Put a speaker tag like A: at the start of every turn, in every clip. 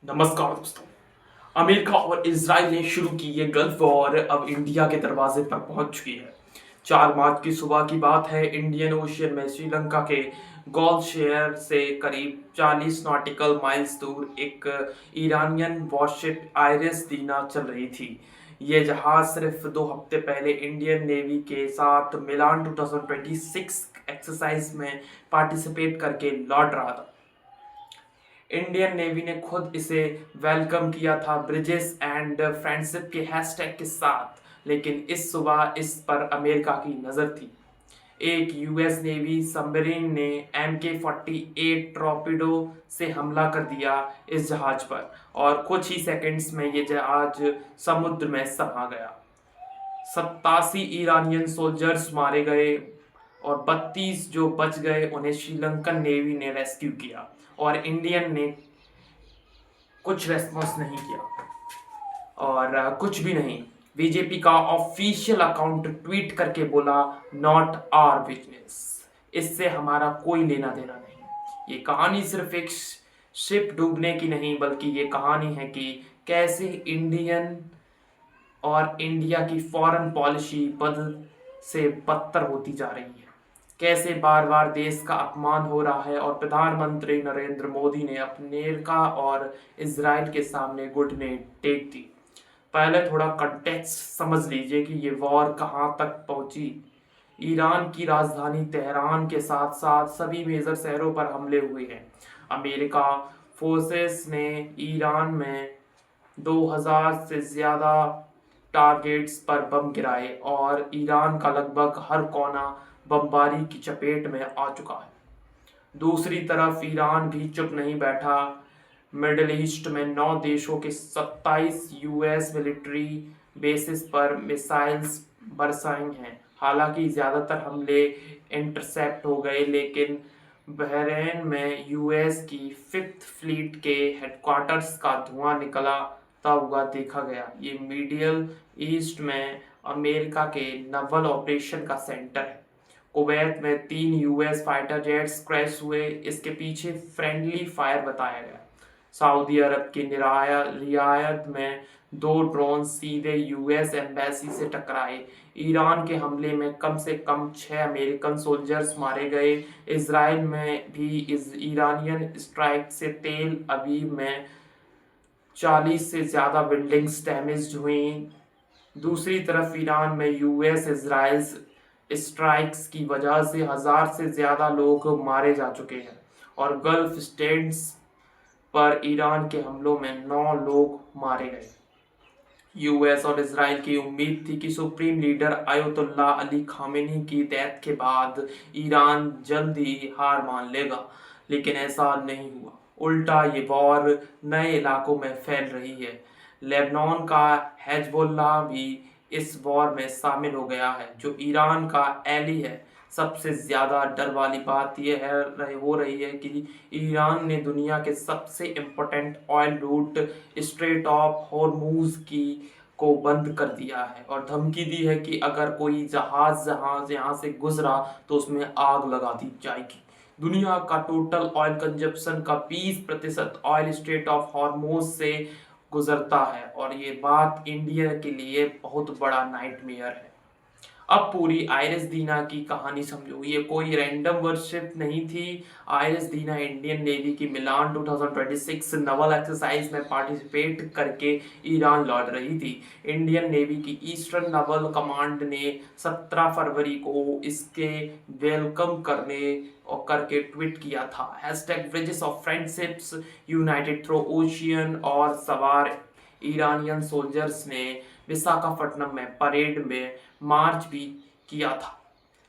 A: नमस्कार दोस्तों। अमेरिका और इजराइल ने शुरू की ये गल्फ वॉर अब इंडिया के दरवाजे पर पहुंच चुकी है। 4 मार्च की सुबह की बात है। इंडियन ओशियन में श्रीलंका के गॉल शेयर से करीब 40 नॉटिकल माइल्स दूर एक ईरानियन वॉरशिप आयरिस दीना चल रही थी। ये जहाज सिर्फ 2 हफ्ते पहले इंडियन नेवी के साथ मिलान 2026 एक्सरसाइज में पार्टिसिपेट करके लौट रहा था। इंडियन नेवी ने खुद इसे वेलकम किया था ब्रिजेस एंड फ्रेंडशिप के हैशटैग के साथ, लेकिन इस सुबह इस पर अमेरिका की नज़र थी। एक यूएस नेवी सबमरीन ने MK-48 टॉर्पीडो से हमला कर दिया इस जहाज पर और कुछ ही सेकंड्स में ये जहाज समुद्र में समा गया। 87 ईरानियन सोल्जर्स मारे गए और 32 जो बच गए उन्हें श्रीलंकन नेवी ने रेस्क्यू किया और इंडियन ने कुछ रेस्पॉन्स नहीं किया और कुछ भी नहीं। बीजेपी का ऑफिशियल अकाउंट ट्वीट करके बोला, नॉट आवर बिजनेस। इससे हमारा कोई लेना देना नहीं। ये कहानी सिर्फ एक शिप डूबने की नहीं, बल्कि ये कहानी है कि कैसे इंडियन और इंडिया की फॉरेन पॉलिसी बद से बदतर होती जा रही है। कैसे बार बार देश का अपमान हो रहा है और प्रधानमंत्री नरेंद्र मोदी ने अमेरिका और इजराइल के सामने घुटने टेक दी। पहले थोड़ा कंटेक्स्ट समझ लीजिए कि ये वॉर कहाँ तक पहुंची। ईरान की राजधानी तेहरान के साथ साथ सभी मेजर शहरों पर हमले हुए हैं। अमेरिका फोर्सेस ने ईरान में 2000 से ज्यादा टारगेट्स पर बम गिराए और ईरान का लगभग हर कोना बमबारी की चपेट में आ चुका है। दूसरी तरफ ईरान भी चुप नहीं बैठा। मिडिल ईस्ट में 9 देशों के 27 यूएस मिलिट्री बेसिस पर मिसाइल्स बरसाई हैं। हालांकि ज़्यादातर हमले इंटरसेप्ट हो गए, लेकिन बहरीन में यूएस की 5th फ्लीट के हेडक्वार्टर्स का धुआं निकलता हुआ देखा गया। ये मिडिल ईस्ट में अमेरिका के नवल ऑपरेशन का सेंटर है। कुवैत में 3 यूएस फाइटर जेट्स क्रैश हुए, इसके पीछे फ्रेंडली फायर बताया गया। सऊदी अरब की रियाद में 2 ड्रोन सीधे यूएस एम्बेसी से टकराए। ईरान के हमले में कम से कम 6 अमेरिकन सोल्जर्स मारे गए। इसराइल में भी ईरानियन स्ट्राइक से तेल अवीव में 40 से ज़्यादा बिल्डिंग्स डैमेज हुई। दूसरी तरफ ईरान में यूएस इजराइल स्ट्राइक्स की वजह से 1000 से ज़्यादा लोग मारे जा चुके हैं और गल्फ स्टेट्स पर ईरान के हमलों में 9 लोग मारे गए। यूएस और इजराइल की उम्मीद थी कि supreme leader ayatollah Ali Khamenei की डेथ के बाद ईरान जल्द ही हार मान लेगा, लेकिन ऐसा नहीं हुआ। उल्टा ये वॉर नए इलाकों में फैल रही है। लेबनान का हेजबोल्ला भी इस वॉर में शामिल हो गया है, जो ईरान का एली है। सबसे ज़्यादा डर वाली बात यह हो रही है कि ईरान ने दुनिया के सबसे important oil route strait of Hormuz की को बंद कर दिया है और धमकी दी है कि अगर कोई जहाज यहाँ से गुजरा तो उसमें आग लगा दी जाएगी। दुनिया का टोटल ऑयल कंजप्शन का 20% ऑयल स्ट्रेट ऑफ हॉर्मूज से गुजरता है और ये बात इंडिया के लिए बहुत बड़ा नाइटमेयर है। अब पूरी आइरिस दीना की कहानी समझो। ये कोई रैंडम वर्शिप नहीं थी। आइरिस दीना इंडियन नेवी की मिलान 2026 नवल एक्सरसाइज में पार्टिसिपेट करके ईरान लौट रही थी। इंडियन नेवी की ईस्टर्न नवल कमांड ने 17 फरवरी को इसके वेलकम करके ट्वीट किया था। Hashtag bridges of friendships United through ocean और सवार ईरानियन सोल्जर्स ने विशाखापट्टनम में परेड में मार्च भी किया था।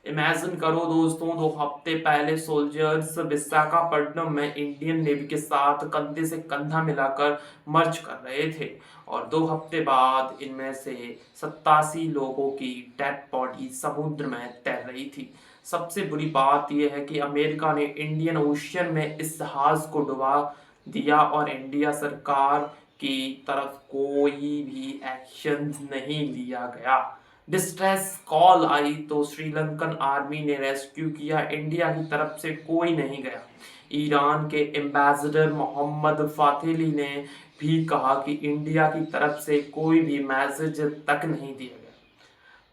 A: इमेजिन करो दोस्तों, 2 हफ्ते पहले सोल्जर्स विशाखापट्टनम में इंडियन नेवी के साथ कंधे से कंधा मिलाकर मार्च कर रहे थे और 2 हफ्ते बाद इनमें से 87 लोगों की डेड बॉडी समुद्र में तैर रही थी। सबसे बुरी बात यह है कि अमेरिका ने इंडियन ओशियन में इस जहाज को डुबा दिया और इंडिया सरकार की तरफ कोई भी एक्शन नहीं लिया गया। डिस्ट्रेस कॉल आई तो श्रीलंकन आर्मी ने रेस्क्यू किया, इंडिया की तरफ से कोई नहीं गया। ईरान के एम्बेसडर मोहम्मद फातेली ने भी कहा कि इंडिया की तरफ से कोई भी मैसेज तक नहीं दिया गया।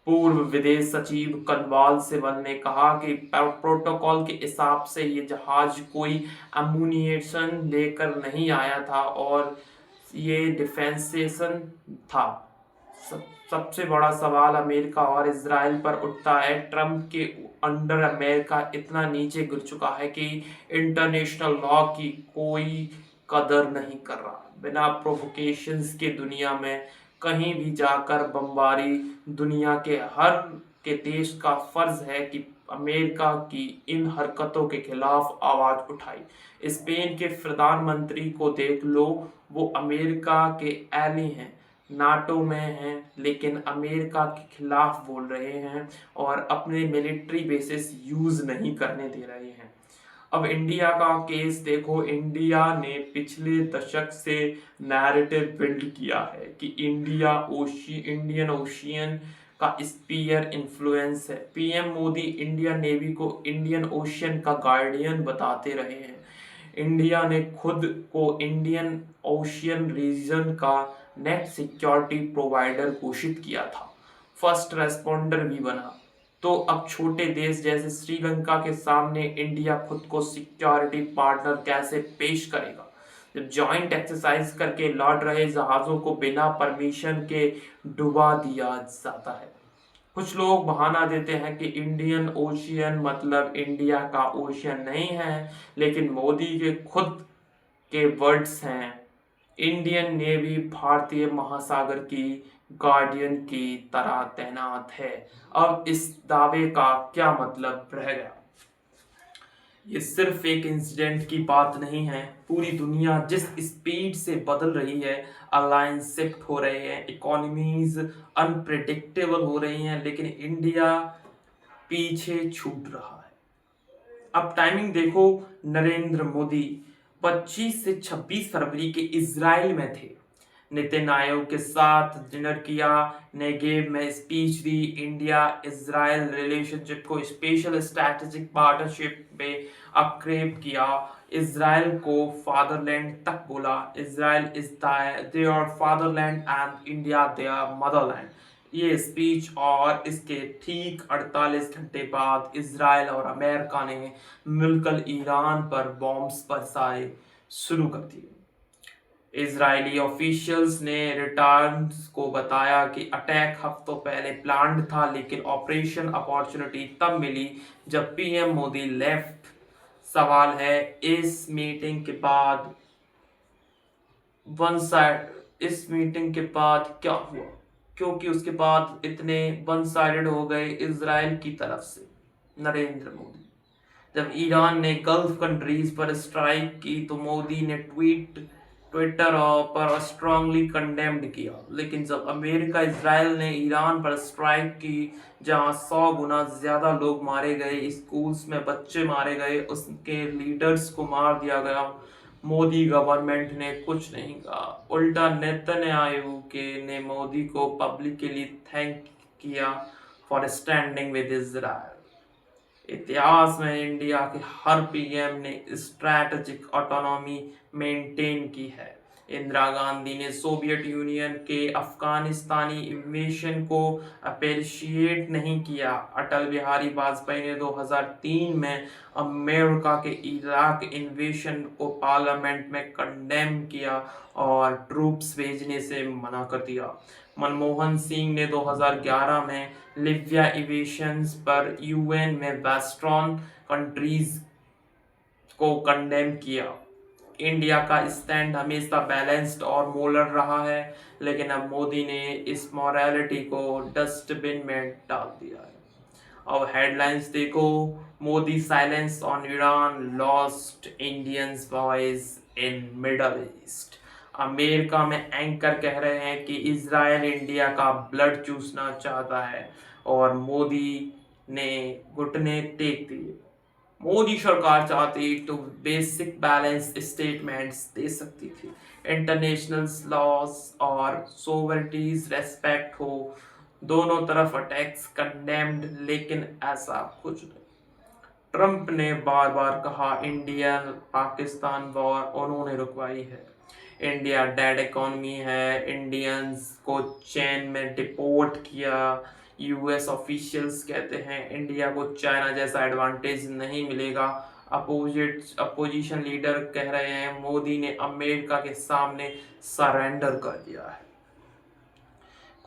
A: पूर्व विदेश सचिव कनवाल सिबल ने कहा कि प्रोटोकॉल के हिसाब से ये जहाज कोई अम्यूनिशन लेकर नहीं आया था और ये डिफेंसेशन था। सबसे बड़ा सवाल अमेरिका और इजराइल पर उठता है। ट्रंप के अंडर अमेरिका इतना नीचे गिर चुका है कि इंटरनेशनल लॉ की कोई कदर नहीं कर रहा। बिना प्रोवोकेशंस के दुनिया में कहीं भी जाकर बमबारी दुनिया के देश का फर्ज है कि अमेरिका की इन हरकतों के खिलाफ आवाज उठाई। स्पेन के प्रधानमंत्री को देख लो, वो अमेरिका के एली हैं, नाटो में हैं, लेकिन अमेरिका के खिलाफ बोल रहे हैं और अपने मिलिट्री बेसिस यूज नहीं करने दे रहे हैं। अब इंडिया का केस देखो। इंडिया ने पिछले दशक से नैरेटिव बिल्ड किया है कि इंडियन ओशियन का स्पीयर इन्फ्लुएंस है। पीएम मोदी इंडियन नेवी को इंडियन ओशियन का गार्डियन बताते रहे हैं। इंडिया ने खुद को इंडियन ओशियन रीजन का नेट सिक्योरिटी प्रोवाइडर घोषित किया था, फर्स्ट रेस्पॉन्डर भी बना। तो अब छोटे देश जैसे श्रीलंका के सामने इंडिया खुद को सिक्योरिटी पार्टनर कैसे पेश करेगा, जब जॉइंट एक्सरसाइज करके लौट रहे जहाजों को बिना परमिशन के डुबा दिया जाता है। कुछ लोग बहाना देते हैं कि इंडियन ओशियन मतलब इंडिया का ओशियन नहीं है, लेकिन मोदी के खुद के वर्ड्स हैं, इंडियन नेवी भारतीय महासागर की गार्डियन की तरह तैनात है। अब इस दावे का क्या मतलब रह गया? ये सिर्फ एक इंसिडेंट की बात नहीं है। पूरी दुनिया जिस स्पीड से बदल रही है, अलायंस शिफ्ट हो रहे हैं, इकोनॉमीज अनप्रेडिक्टेबल हो रही हैं, लेकिन इंडिया पीछे छूट रहा है। अब टाइमिंग देखो, नरेंद्र मोदी 25 से 26 फरवरी के इजराइल में थे, नितिन आयोग के साथ डिनर किया, नेगेव में स्पीच दी, इंडिया इजराइल रिलेशनशिप को स्पेशल स्ट्रैटेजिक पार्टनरशिप में अपग्रेड किया, इजराइल को फादरलैंड तक बोला। Israel is their fatherland and India their motherland. ये स्पीच और इसके ठीक 48 घंटे बाद इजराइल और अमेरिका ने मिलकर ईरान पर बॉम्ब्स बरसाए शुरू कर दिए। इजरायली ऑफिशियल्स ने रिटर्न्स को बताया कि अटैक हफ्तों पहले प्लान्ड था, लेकिन ऑपरेशन अपॉर्चुनिटी तब मिली जब पीएम मोदी लेफ्ट। सवाल है, इस मीटिंग के बाद क्या हुआ? क्योंकि उसके बाद इतने वन साइडेड हो गए इजराइल की तरफ से नरेंद्र मोदी। जब ईरान ने गल्फ कंट्रीज पर स्ट्राइक की तो मोदी ने ट्विटर पर स्ट्रांगली कंडेम्ड किया, लेकिन जब अमेरिका इजराइल ने ईरान पर स्ट्राइक की, जहां 100 गुना ज्यादा लोग मारे गए, स्कूल्स में बच्चे मारे गए, उसके लीडर्स को मार दिया गया, मोदी गवर्नमेंट ने कुछ नहीं कहा। उल्टा नेतन्याहू ने मोदी को पब्लिकली थैंक किया फॉर स्टैंडिंग विद इजराइल। इतिहास में इंडिया के हर पीएम ने स्ट्रैटेजिक ऑटोनॉमी मेंटेन की है। इंदिरा गांधी ने सोवियत यूनियन के अफगानिस्तानी इन्वेशन को अप्रिशिएट नहीं किया। अटल बिहारी वाजपेयी ने 2003 में अमेरिका के इराक इन्वेशन को पार्लियामेंट में कंडेम किया और ट्रूप्स भेजने से मना कर दिया। मनमोहन सिंह ने 2011 में लिबिया इन्वेशंस पर यूएन में वेस्टर्न कंट्रीज को कंडेम किया। इंडिया का स्टैंड हमेशा बैलेंस्ड और मोरल रहा है, लेकिन अब मोदी ने इस मोरालिटी को डस्टबिन में डाल दिया है। अब हेडलाइंस देखो, Modi silence on Iran lost Indians voice in middle east. America में एंकर कह रहे हैं कि इजराइल इंडिया का ब्लड चूसना चाहता है और मोदी ने घुटने टेक दिए। मोदी सरकार चाहती तो बेसिक बैलेंस स्टेटमेंट्स दे सकती थी, इंटरनेशनल लॉज और सोवरिटीज रेस्पेक्ट हो, दोनों तरफ अटैक्स कंडेम्ड, लेकिन ऐसा कुछ नहीं। ट्रंप ने बार बार कहा इंडिया पाकिस्तान वॉर उन्होंने रुकवाई है। इंडिया डेड इकोनॉमी है, इंडियंस को चैन में डिपोर्ट किया। यूएस ऑफिशियल्स कहते हैं इंडिया को चाइना जैसा एडवांटेज नहीं मिलेगा। अपोजिशन लीडर कह रहे हैं मोदी ने अमेरिका के सामने सरेंडर कर दिया है।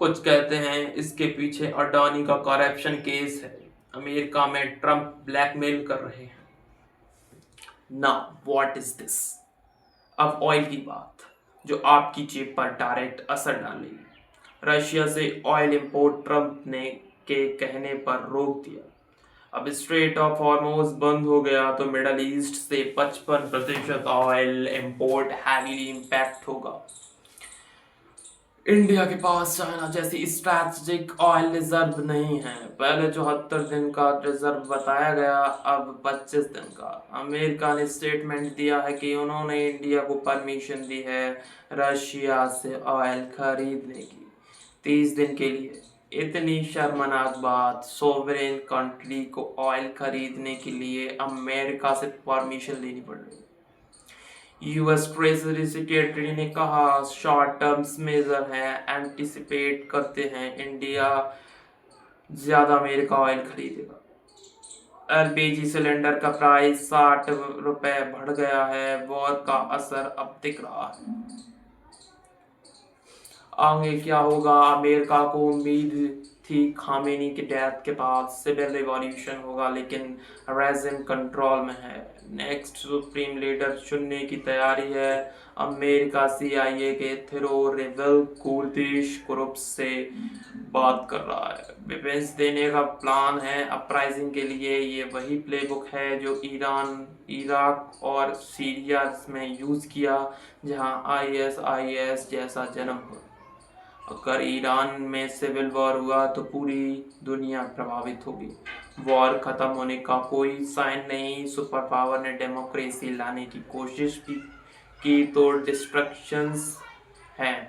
A: कुछ कहते हैं इसके पीछे अडानी का करप्शन केस है। अमेरिका में ट्रंप ब्लैकमेल कर रहे हैं। Now what is this? अब ऑयल की बात जो आपकी जेब पर डायरेक्ट असर डालेगी। रशिया से ऑयल इंपोर्ट ट्रंप ने के कहने पर रोक दिया। अब स्ट्रेट ऑफ हॉर्मुज बंद हो गया तो मिडल ईस्ट से 55% ऑयल इंपोर्ट हैवीली इंपैक्ट होगा। इंडिया के पास चाइना जैसी स्ट्रैटेजिक ऑयल रिजर्व नहीं है। पहले 74 दिन का रिजर्व बताया गया, अब 25 दिन का। अमेरिका ने स्टेटमेंट दिया है कि उन्होंने इंडिया को परमिशन दी है रशिया से ऑयल खरीदने की 30 दिन के लिए। इतनी शर्मनाक बात, सोवरेन कंट्री को ऑयल खरीदने के लिए अमेरिका से परमिशन लेनी पड़ रही है। यूएस ट्रेजरी सेक्रेटरी ने कहा शॉर्ट टर्म्स मेजर है, एंटिसिपेट करते हैं इंडिया ज्यादा अमेरिका ऑयल खरीदेगा। एलपीजी सिलेंडर का प्राइस 60 रुपए बढ़ गया है। वॉर का असर अब दिख रहा है। आगे क्या होगा? अमेरिका को उम्मीद थी खामेनी के डेथ के बाद सिविल रिवॉल्यूशन होगा, लेकिन रेजिम कंट्रोल में है। नेक्स्ट सुप्रीम लीडर चुनने की तैयारी है। अमेरिका सीआईए के थेरोरेवल कुर्दिश ग्रुप से बात कर रहा है। वेपन्स देने का प्लान है अपराइजिंग के लिए। ये वही प्लेबुक है जो ईरान, इराक और सीरिया में यूज किया, जहां आईएसआईएस जैसा जन्म हुआ। अगर ईरान में सिविल वॉर हुआ तो पूरी दुनिया प्रभावित होगी। वॉर खत्म होने का कोई साइन नहीं। सुपर पावर ने डेमोक्रेसी लाने की कोशिश भी की तो डिस्ट्रक्शंस हैं।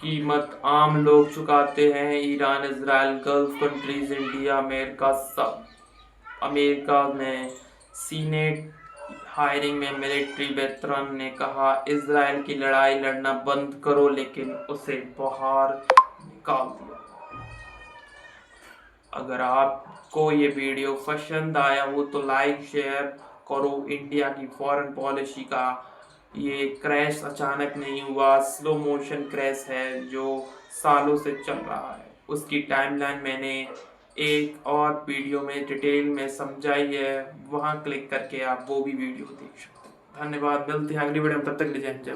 A: कीमत आम लोग चुकाते हैं। Iran, Israel, gulf countries, India, America सब। अमेरिका में सीनेट हायरिंग में मिलिट्री वेटरन ने कहा इजराइल की लड़ाई लड़ना बंद करो, लेकिन उसे बाहर निकाल दिया। अगर आपको ये वीडियो पसंद आया हो तो लाइक शेयर करो। इंडिया की फॉरेन पॉलिसी का ये क्रैश अचानक नहीं हुआ, स्लो मोशन क्रैश है जो सालों से चल रहा है। उसकी टाइमलाइन मैंने एक और वीडियो में डिटेल में समझाई है, वहां क्लिक करके आप वो भी वीडियो देख सकते हैं। धन्यवाद, मिलते हैं अगली वीडियो में, तब तक लीजिए जय।